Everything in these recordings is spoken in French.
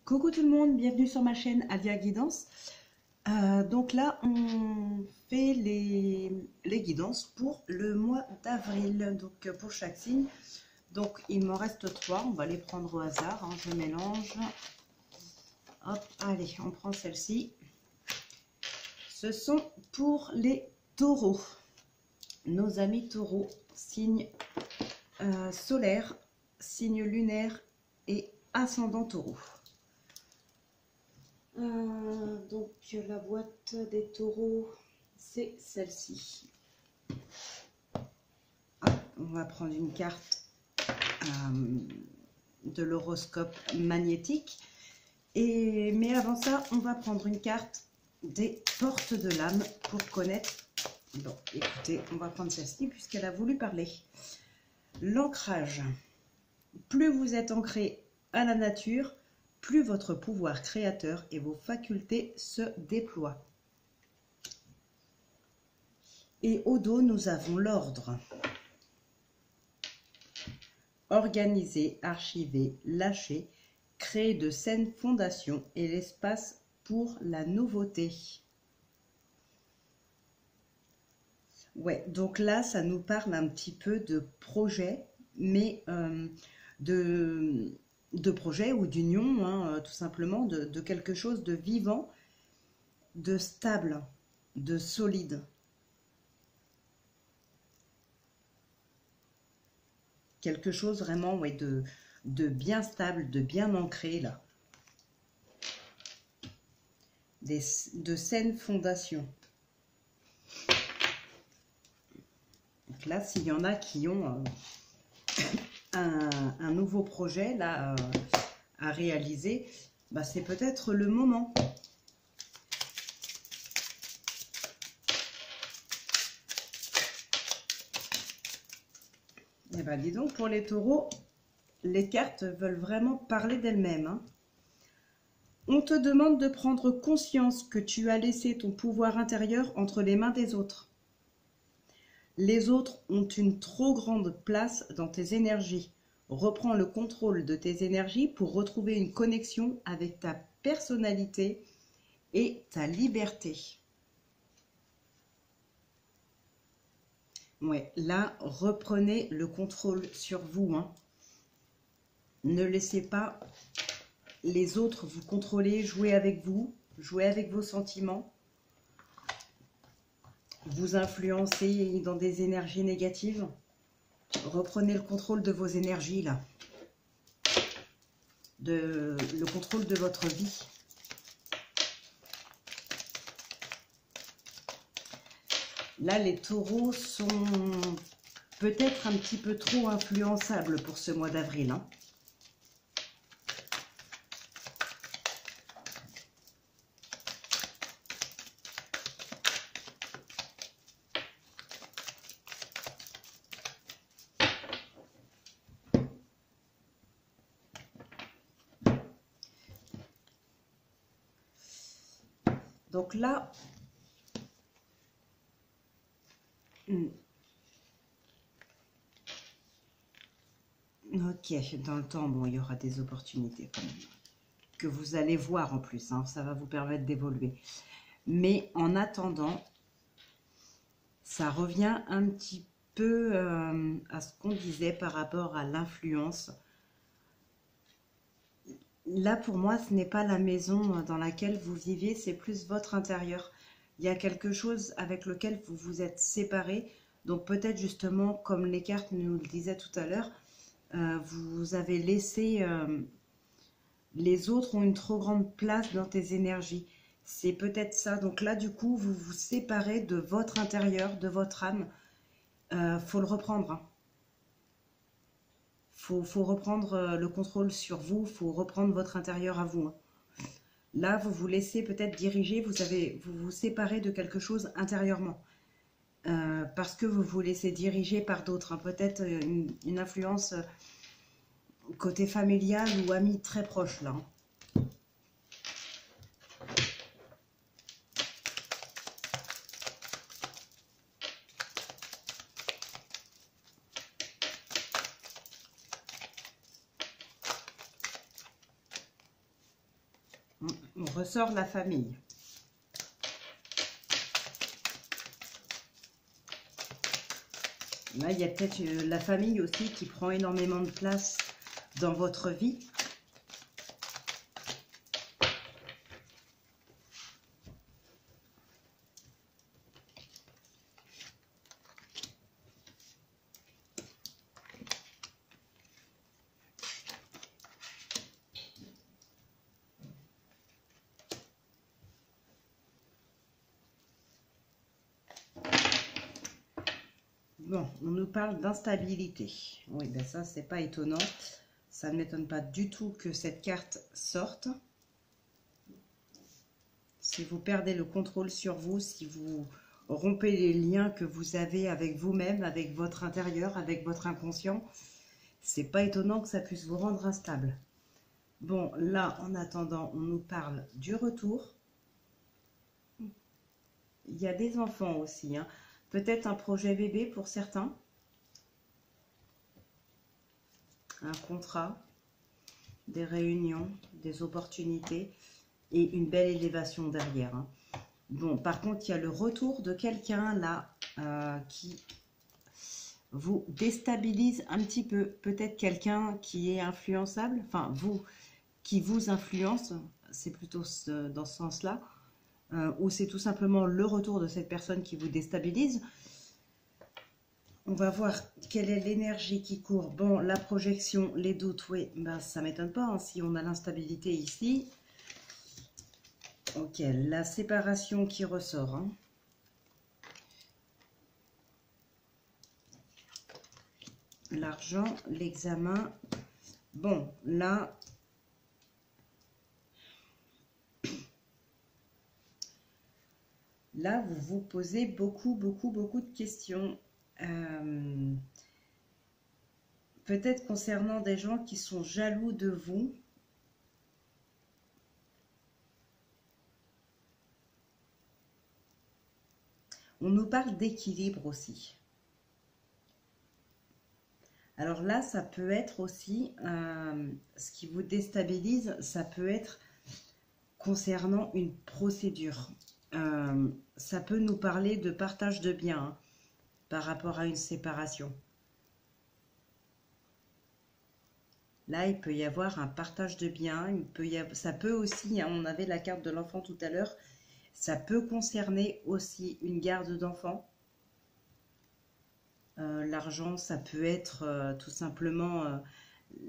Coucou tout le monde, bienvenue sur ma chaîne Alia Guidance. Donc là, on fait les guidances pour le mois d'avril, donc pour chaque signe. Donc il m'en reste 3, on va les prendre au hasard, hein, je mélange. Hop, allez, on prend celle-ci. Ce sont pour les taureaux, nos amis taureaux, signe solaire, signe lunaire et ascendant taureau. Donc la boîte des taureaux, c'est celle-ci. On va prendre une carte de l'horoscope magnétique. Mais avant ça, on va prendre une carte des portes de l'âme pour connaître. Bon, écoutez, on va prendre celle-ci puisqu'elle a voulu parler. L'ancrage. Plus vous êtes ancré à la nature, plus votre pouvoir créateur et vos facultés se déploient. Et au dos, nous avons l'ordre. Organiser, archiver, lâcher, créer de saines fondations et l'espace pour la nouveauté. Ouais, donc là, ça nous parle un petit peu de projet, mais de projet ou d'union, hein, tout simplement, de quelque chose de vivant, de stable, de solide. Quelque chose vraiment, ouais, de bien stable, de bien ancré, là. De saines fondations. Donc là, s'il y en a qui ont un nouveau projet là à réaliser, bah, c'est peut-être le moment. Et ben dis donc, pour les taureaux, les cartes veulent vraiment parler d'elles-mêmes, hein. On te demande de prendre conscience que tu as laissé ton pouvoir intérieur entre les mains des autres. Les autres ont une trop grande place dans tes énergies. Reprends le contrôle de tes énergies pour retrouver une connexion avec ta personnalité et ta liberté. Ouais, là, reprenez le contrôle sur vous, hein. Ne laissez pas les autres vous contrôler, jouer avec vous, jouer avec vos sentiments, vous influencer dans des énergies négatives. Reprenez le contrôle de vos énergies, là. Le contrôle de votre vie. Là, les taureaux sont peut-être un petit peu trop influençables pour ce mois d'avril, hein. Donc là, ok, dans le temps, bon, il y aura des opportunités quand même, que vous allez voir en plus, hein, ça va vous permettre d'évoluer. Mais en attendant, ça revient un petit peu à ce qu'on disait par rapport à l'influence. Là, pour moi, ce n'est pas la maison dans laquelle vous vivez, c'est plus votre intérieur. Il y a quelque chose avec lequel vous vous êtes séparés. Donc peut-être justement, comme les cartes nous le disaient tout à l'heure, vous avez laissé... les autres ont une trop grande place dans tes énergies. C'est peut-être ça. Donc là, du coup, vous vous séparez de votre intérieur, de votre âme. Faut le reprendre, hein. Faut reprendre le contrôle sur vous, faut reprendre votre intérieur à vous, hein. Là, vous vous laissez peut-être diriger, vous vous séparez de quelque chose intérieurement. Parce que vous vous laissez diriger par d'autres, hein. Peut-être une influence côté familial ou ami très proche, là, hein. On ressort la famille. Là, il y a peut-être la famille aussi qui prend énormément de place dans votre vie. Bon, on nous parle d'instabilité. Oui, ben ça, c'est pas étonnant. Ça ne m'étonne pas du tout que cette carte sorte. Si vous perdez le contrôle sur vous, si vous rompez les liens que vous avez avec vous-même, avec votre intérieur, avec votre inconscient, c'est pas étonnant que ça puisse vous rendre instable. Bon, là, en attendant, on nous parle du retour. Il y a des enfants aussi, hein. Peut-être un projet bébé pour certains. Un contrat, des réunions, des opportunités et une belle élévation derrière, hein. Bon, par contre, il y a le retour de quelqu'un là qui vous déstabilise un petit peu. Peut-être quelqu'un qui est influençable, enfin vous, qui vous influence, c'est plutôt dans ce sens-là. Ou c'est tout simplement le retour de cette personne qui vous déstabilise. On va voir quelle est l'énergie qui court. Bon, la projection, les doutes, oui, ben, ça ne m'étonne pas, hein, si on a l'instabilité ici. Ok, la séparation qui ressort, hein. L'argent, l'examen. Bon, là... Là, vous vous posez beaucoup de questions. Peut-être concernant des gens qui sont jaloux de vous. On nous parle d'équilibre aussi. Alors là, ça peut être aussi, ce qui vous déstabilise, ça peut être concernant une procédure. Ça peut nous parler de partage de biens, hein, par rapport à une séparation. Là, il peut y avoir un partage de biens. Ça peut aussi, hein, on avait la carte de l'enfant tout à l'heure, ça peut concerner aussi une garde d'enfant. L'argent, ça peut être tout simplement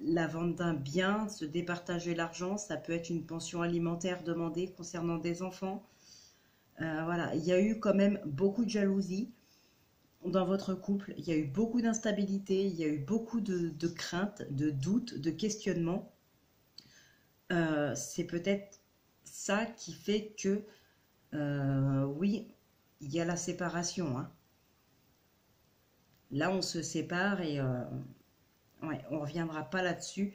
la vente d'un bien, se départager l'argent. Ça peut être une pension alimentaire demandée concernant des enfants. Voilà, il y a eu quand même beaucoup de jalousie dans votre couple. Il y a eu beaucoup d'instabilité, il y a eu beaucoup de craintes, de doutes, de questionnements. C'est peut-être ça qui fait que, oui, il y a la séparation, hein. Là, on se sépare et ouais, on ne reviendra pas là-dessus.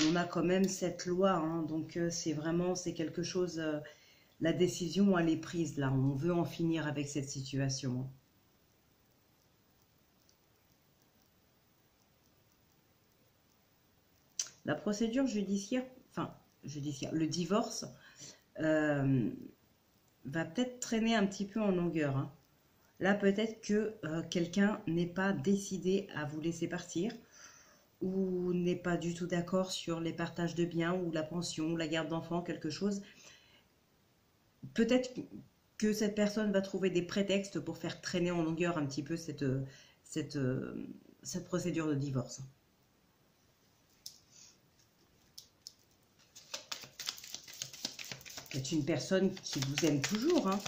On a quand même cette loi, hein, donc c'est quelque chose... la décision, elle est prise là. On veut en finir avec cette situation. La procédure judiciaire, le divorce, va peut-être traîner un petit peu en longueur, hein. Là, peut-être que quelqu'un n'est pas décidé à vous laisser partir ou n'est pas du tout d'accord sur les partages de biens ou la pension ou la garde d'enfants, quelque chose. Peut-être que cette personne va trouver des prétextes pour faire traîner en longueur un petit peu cette procédure de divorce. C'est une personne qui vous aime toujours, hein.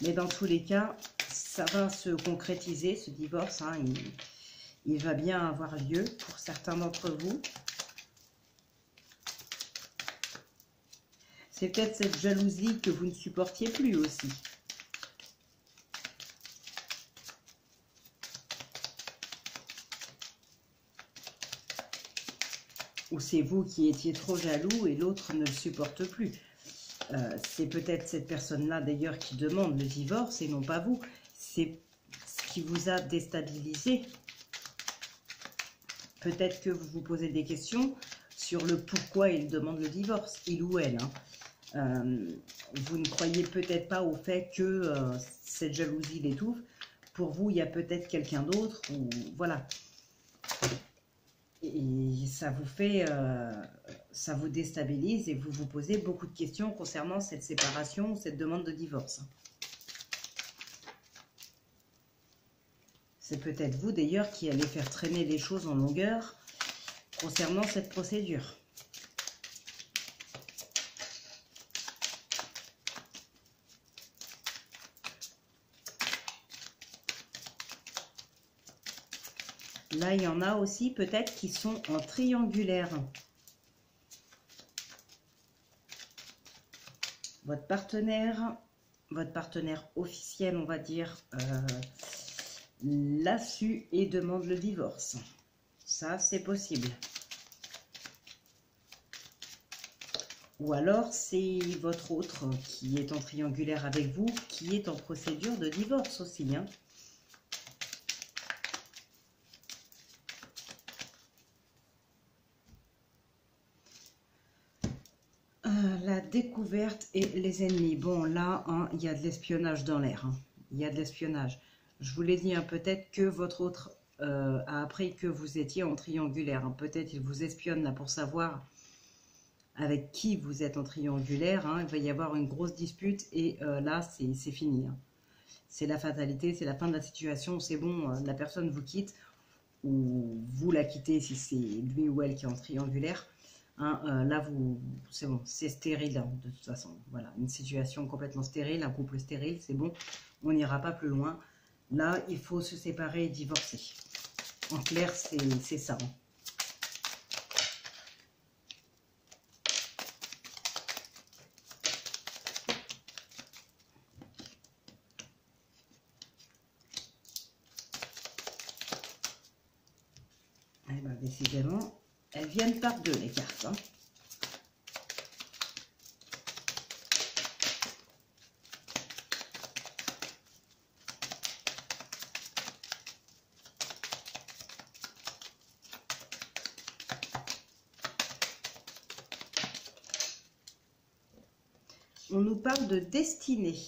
Mais dans tous les cas, ça va se concrétiser, ce divorce, hein. Il va bien avoir lieu pour certains d'entre vous. C'est peut-être cette jalousie que vous ne supportiez plus aussi. Ou c'est vous qui étiez trop jaloux et l'autre ne le supporte plus. C'est peut-être cette personne-là d'ailleurs qui demande le divorce et non pas vous. C'est ce qui vous a déstabilisé. Peut-être que vous vous posez des questions sur le pourquoi il demande le divorce, il ou elle. Vous ne croyez peut-être pas au fait que cette jalousie l'étouffe. Pour vous, il y a peut-être quelqu'un d'autre, ou voilà. Et ça vous fait, ça vous déstabilise et vous vous posez beaucoup de questions concernant cette séparation, cette demande de divorce. C'est peut-être vous d'ailleurs qui allez faire traîner les choses en longueur concernant cette procédure. Là, il y en a aussi peut-être qui sont en triangulaire. Votre partenaire officiel, on va dire, l'a su et demande le divorce. Ça, c'est possible. Ou alors, c'est votre autre qui est en triangulaire avec vous, qui est en procédure de divorce aussi, hein. La découverte et les ennemis. Bon, là, hein, il y a de l'espionnage dans l'air. Hein. Il y a de l'espionnage. Je vous l'ai dit, hein, peut-être que votre autre a appris que vous étiez en triangulaire. Hein. Peut-être il vous espionne là pour savoir avec qui vous êtes en triangulaire. Hein. Il va y avoir une grosse dispute et là, c'est fini. Hein. C'est la fatalité, c'est la fin de la situation. C'est bon, la personne vous quitte ou vous la quittez si c'est lui ou elle qui est en triangulaire. Hein, là, c'est bon, c'est stérile hein, de toute façon. Voilà, une situation complètement stérile, un couple stérile, c'est bon, on n'ira pas plus loin. Là, il faut se séparer et divorcer. En clair, c'est ça. Hein. Eh bien, décidément, elles viennent par deux, les cartes. Hein. On nous parle de destinée.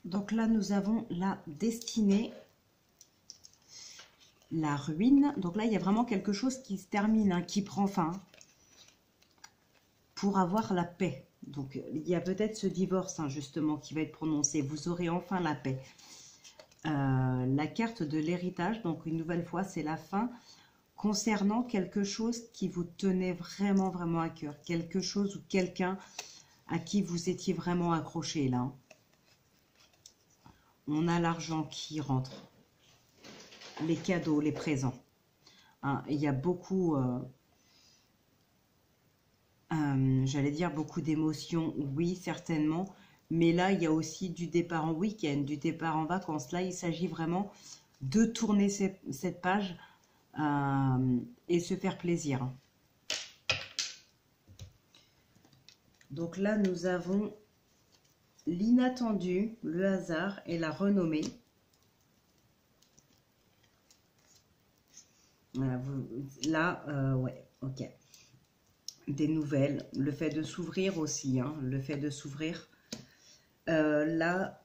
Donc là, nous avons la destinée, la ruine. Donc là, il y a vraiment quelque chose qui se termine, hein, qui prend fin pour avoir la paix. Donc, il y a peut-être ce divorce, hein, justement, qui va être prononcé. Vous aurez enfin la paix. La carte de l'héritage, donc une nouvelle fois, c'est la fin concernant quelque chose qui vous tenait vraiment, vraiment à cœur. Quelque chose ou quelqu'un à qui vous étiez vraiment accroché, là. On a l'argent qui rentre. Les cadeaux, les présents. Hein, il y a beaucoup... j'allais dire beaucoup d'émotions, oui, certainement. Mais là, il y a aussi du départ en week-end, du départ en vacances. Là, il s'agit vraiment de tourner cette page et se faire plaisir. Donc là, nous avons l'inattendu, le hasard et la renommée. Voilà, là, ouais, ok. Des nouvelles, le fait de s'ouvrir aussi, hein, le fait de s'ouvrir. Là,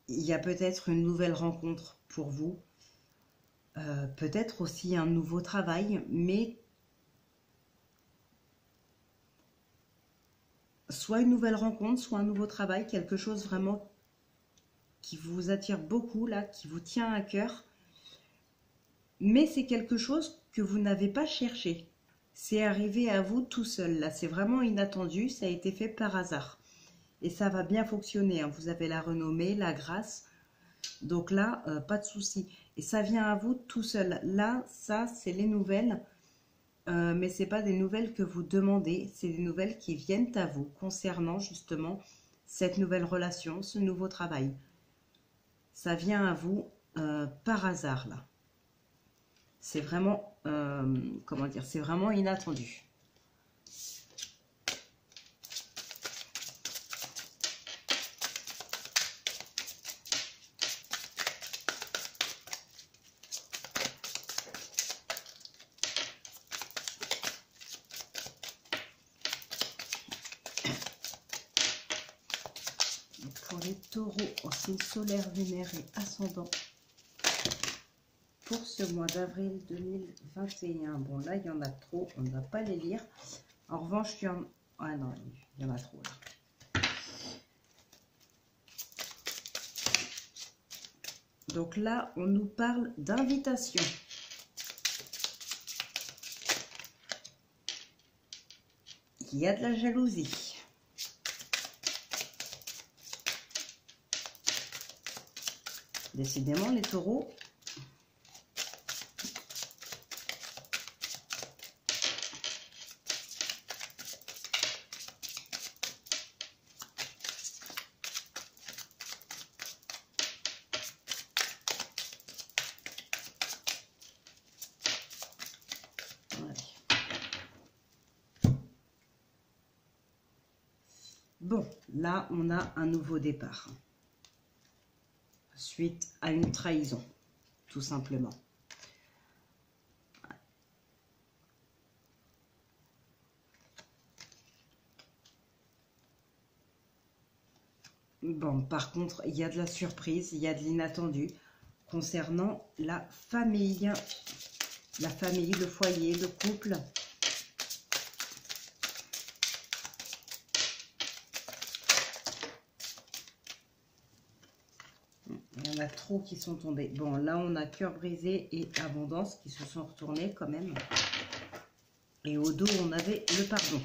il y a peut-être une nouvelle rencontre pour vous, peut-être aussi un nouveau travail, mais soit une nouvelle rencontre, soit un nouveau travail, quelque chose vraiment qui vous attire beaucoup, là, qui vous tient à cœur, mais c'est quelque chose que vous n'avez pas cherché. C'est arrivé à vous tout seul, là, c'est vraiment inattendu, ça a été fait par hasard. Et ça va bien fonctionner, hein. Vous avez la renommée, la grâce, donc là, pas de souci. Et ça vient à vous tout seul. Là, ça, c'est les nouvelles, mais ce n'est pas des nouvelles que vous demandez, c'est des nouvelles qui viennent à vous concernant justement cette nouvelle relation, ce nouveau travail. Ça vient à vous par hasard, là. c'est vraiment, comment dire, c'est vraiment inattendu. Pour les taureaux en signe solaire, lunaire et ascendant, pour ce mois d'avril 2021. Bon, là, il y en a trop, on ne va pas les lire. En revanche, il y en... Ah non, il y en a trop, là. Donc là, on nous parle d'invitation. Il y a de la jalousie. Décidément, les taureaux, bon, là, on a un nouveau départ. Suite à une trahison, tout simplement. Bon, par contre, il y a de la surprise, il y a de l'inattendu concernant la famille, le foyer, le couple. Il y en a trop qui sont tombés. Bon, là, on a cœur brisé et abondance qui se sont retournés quand même. Et au dos, on avait le pardon.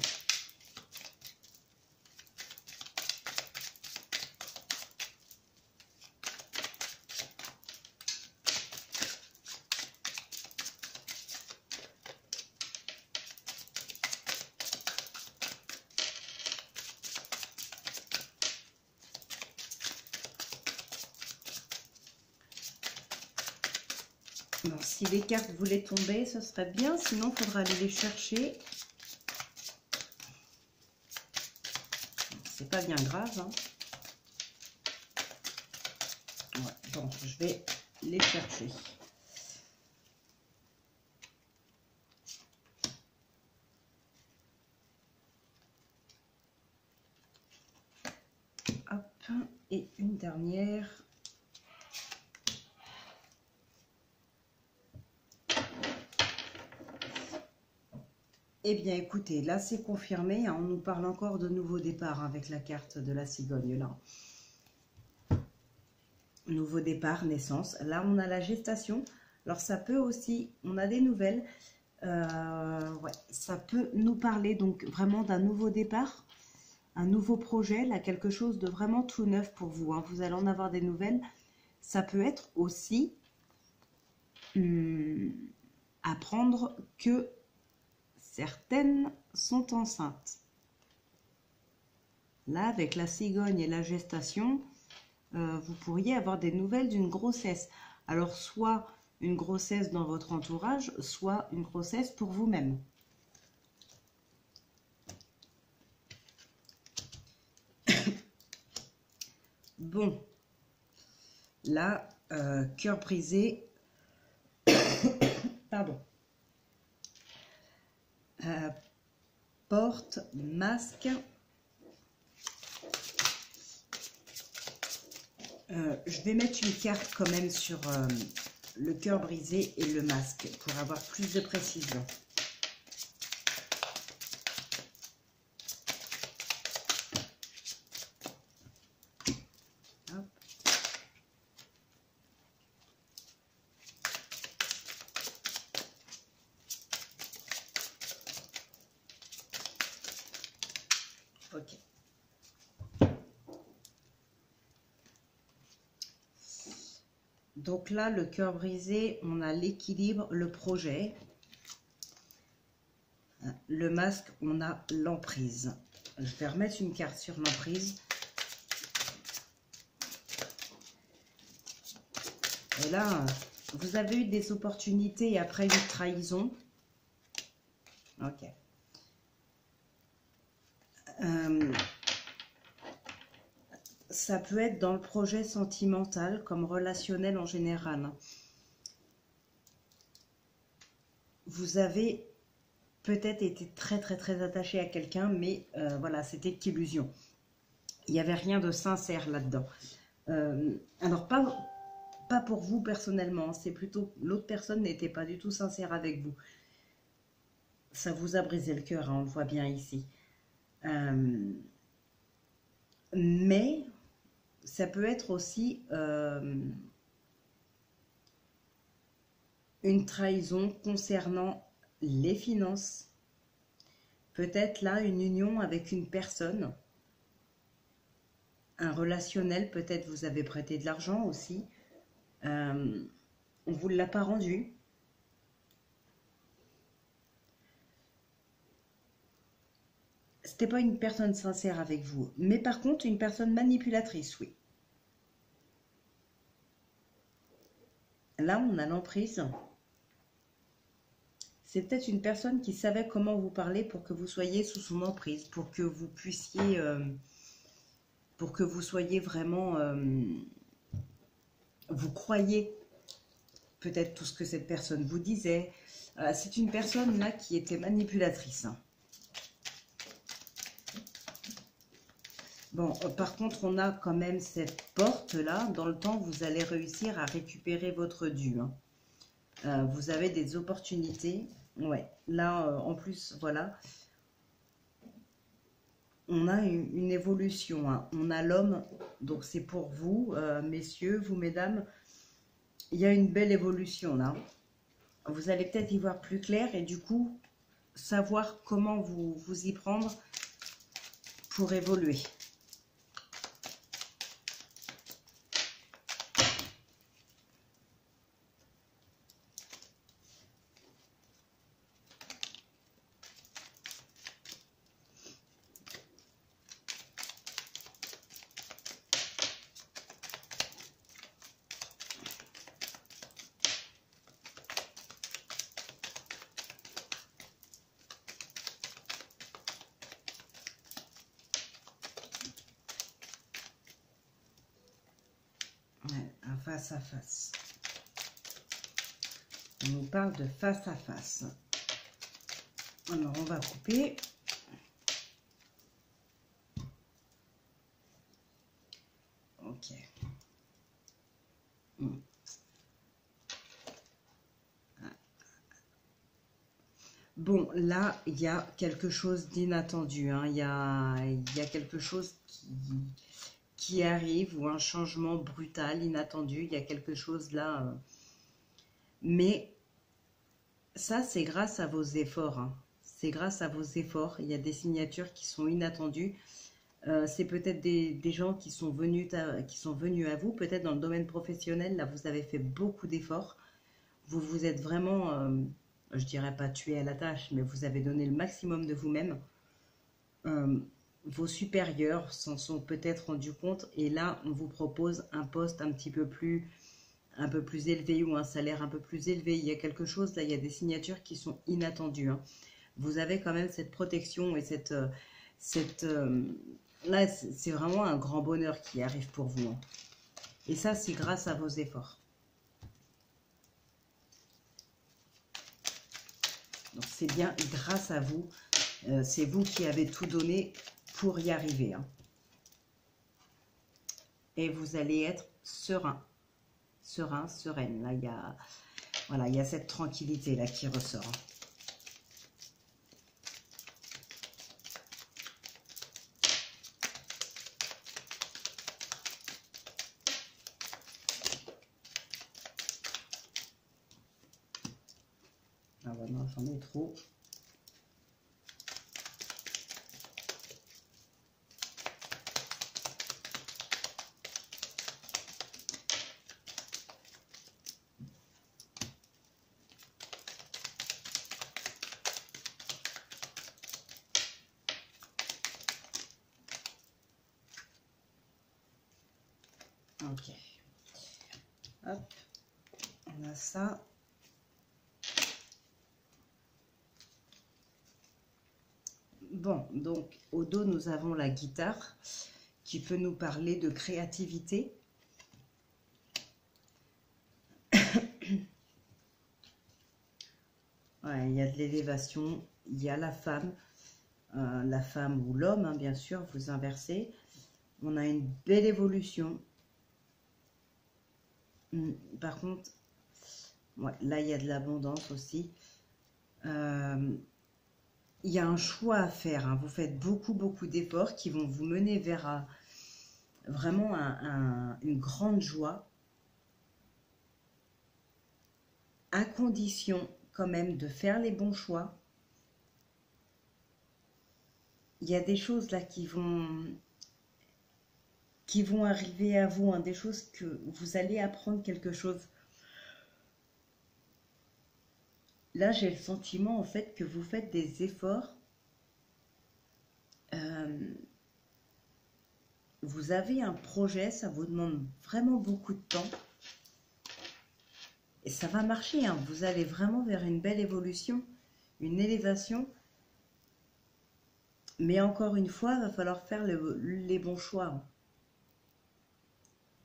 Bon, si les cartes voulaient tomber, ce serait bien. Sinon, il faudra aller les chercher. C'est pas bien grave. Hein. Ouais, bon, je vais les chercher. Hop, et une dernière. Eh bien, écoutez, là, c'est confirmé. Hein, on nous parle encore de nouveau départ avec la carte de la cigogne, là. Nouveau départ, naissance. Là, on a la gestation. Alors, ça peut aussi... On a des nouvelles. Ouais, ça peut nous parler, donc, vraiment d'un nouveau départ. Un nouveau projet, là, quelque chose de vraiment tout neuf pour vous. Hein. Vous allez en avoir des nouvelles. Ça peut être aussi apprendre que certaines sont enceintes. Là, avec la cigogne et la gestation, vous pourriez avoir des nouvelles d'une grossesse. Alors, soit une grossesse dans votre entourage, soit une grossesse pour vous-même. Bon, là, cœur brisé. Pardon. Porte, masque. Je vais mettre une carte quand même sur le cœur brisé et le masque pour avoir plus de précision. Hop. Ok. Donc là, le cœur brisé, on a l'équilibre, le projet. Le masque, on a l'emprise. Je vais remettre une carte sur l'emprise. Et là, Vous avez eu des opportunités après une trahison. Ok. Ça peut être dans le projet sentimental comme relationnel en général. Vous avez peut-être été très très très attaché à quelqu'un, mais voilà, c'était qu'illusion. Il n'y avait rien de sincère là-dedans. Alors pas pour vous personnellement, c'est plutôt l'autre personne n'était pas du tout sincère avec vous. Ça vous a brisé le cœur, hein, on le voit bien ici. Mais ça peut être aussi une trahison concernant les finances. Peut-être là une union avec une personne, un relationnel, peut-être vous avez prêté de l'argent aussi. On ne vous l'a pas rendu. C'était pas une personne sincère avec vous, mais par contre une personne manipulatrice, oui. Là, on a l'emprise. C'est peut-être une personne qui savait comment vous parler pour que vous soyez sous son emprise, pour que vous puissiez, pour que vous soyez vraiment, vous croyez peut-être tout ce que cette personne vous disait. C'est une personne là qui était manipulatrice. Bon, par contre, on a quand même cette porte-là. Dans le temps, vous allez réussir à récupérer votre dû. Hein. Vous avez des opportunités. Ouais, là, en plus, voilà. On a une évolution. Hein. On a l'homme, donc c'est pour vous, messieurs, vous, mesdames. Il y a une belle évolution, là. Vous allez peut-être y voir plus clair et du coup, savoir comment vous y prendre pour évoluer. Ouais, un face à face. On nous parle de face à face. Alors, on va couper. Ok. Bon, là, il y a quelque chose d'inattendu. Hein. Il y a quelque chose qui arrive ou un changement brutal, inattendu. Il y a quelque chose là. Mais ça, c'est grâce à vos efforts. Hein. C'est grâce à vos efforts. Il y a des signatures qui sont inattendues. C'est peut-être des gens qui sont venus à vous. Peut-être dans le domaine professionnel, là, vous avez fait beaucoup d'efforts. Vous vous êtes vraiment, je dirais pas tué à la tâche, mais vous avez donné le maximum de vous-même. Vos supérieurs s'en sont peut-être rendus compte et là, on vous propose un poste un peu plus élevé ou un salaire un peu plus élevé. Il y a quelque chose, là, il y a des signatures qui sont inattendues. Hein. Vous avez quand même cette protection et là, c'est vraiment un grand bonheur qui arrive pour vous. Hein. Et ça, c'est grâce à vos efforts. Donc, c'est bien grâce à vous. C'est vous qui avez tout donné pour y arriver. Hein. Et vous allez être serein. Serein, sereine. Là, il y a cette tranquillité là qui ressort. Ah ouais, non, j'en ai trop. Ok. Hop. On a ça. Bon, donc au dos, nous avons la guitare qui peut nous parler de créativité. Ouais, il y a de l'élévation, il y a la femme ou l'homme, hein, bien sûr, vous inversez. On a une belle évolution. Par contre, ouais, là, il y a de l'abondance aussi. Il y a un choix à faire, hein. Vous faites beaucoup d'efforts qui vont vous mener vers vraiment une grande joie, à condition quand même de faire les bons choix. Il y a des choses là qui vont arriver à vous, hein, des choses que vous allez apprendre quelque chose. Là, j'ai le sentiment en fait que vous faites des efforts. Vous avez un projet, ça vous demande vraiment beaucoup de temps. Et ça va marcher, hein. Vous allez vraiment vers une belle évolution, une élévation. Mais encore une fois, il va falloir faire les bons choix.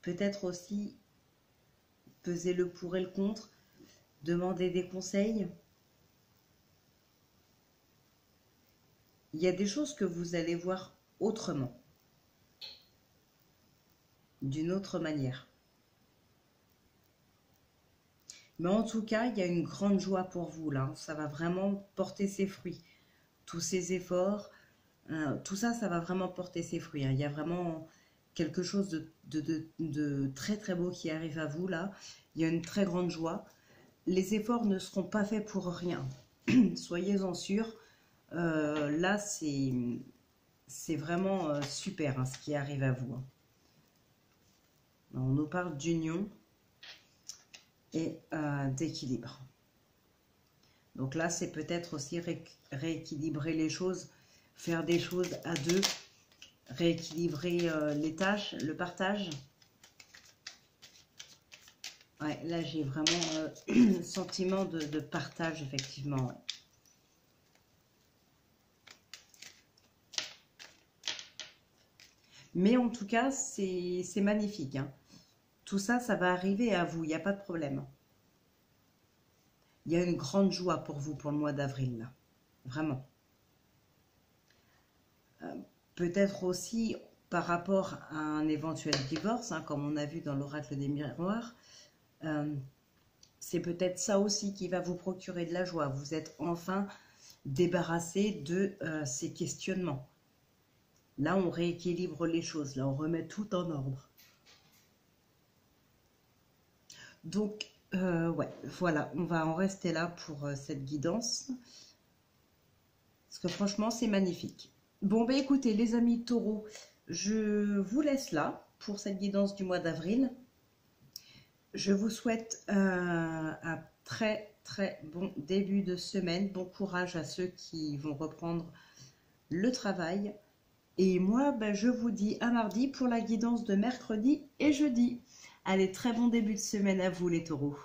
Peut-être aussi peser le pour et le contre, demander des conseils. Il y a des choses que vous allez voir autrement, d'une autre manière. Mais en tout cas, il y a une grande joie pour vous là. Ça va vraiment porter ses fruits. Tous ces efforts, tout ça, ça va vraiment porter ses fruits, hein. Il y a vraiment quelque chose de très beau qui arrive à vous là. Il y a une très grande joie. Les efforts ne seront pas faits pour rien. Soyez-en sûrs. Là, c'est vraiment super, hein, ce qui arrive à vous, hein. On nous parle d'union et d'équilibre. Donc là, c'est peut-être aussi rééquilibrer les choses, faire des choses à deux, rééquilibrer les tâches, le partage. Ouais, là, j'ai vraiment le sentiment de partage, effectivement. Ouais. Mais en tout cas, c'est magnifique, hein. Tout ça, ça va arriver à vous, il n'y a pas de problème. Il y a une grande joie pour vous pour le mois d'avril, là. Vraiment. Peut-être aussi par rapport à un éventuel divorce, hein, comme on a vu dans l'oracle des miroirs. C'est peut-être ça aussi qui va vous procurer de la joie. Vous êtes enfin débarrassé de ces questionnements. Là, on rééquilibre les choses. Là, on remet tout en ordre. Donc, ouais, voilà, on va en rester là pour cette guidance. Parce que franchement, c'est magnifique. Bon, ben écoutez, les amis taureaux, je vous laisse là pour cette guidance du mois d'avril. Je vous souhaite un très bon début de semaine. Bon courage à ceux qui vont reprendre le travail. Et moi, ben, je vous dis à mardi pour la guidance de mercredi et jeudi. Allez, très bon début de semaine à vous les taureaux.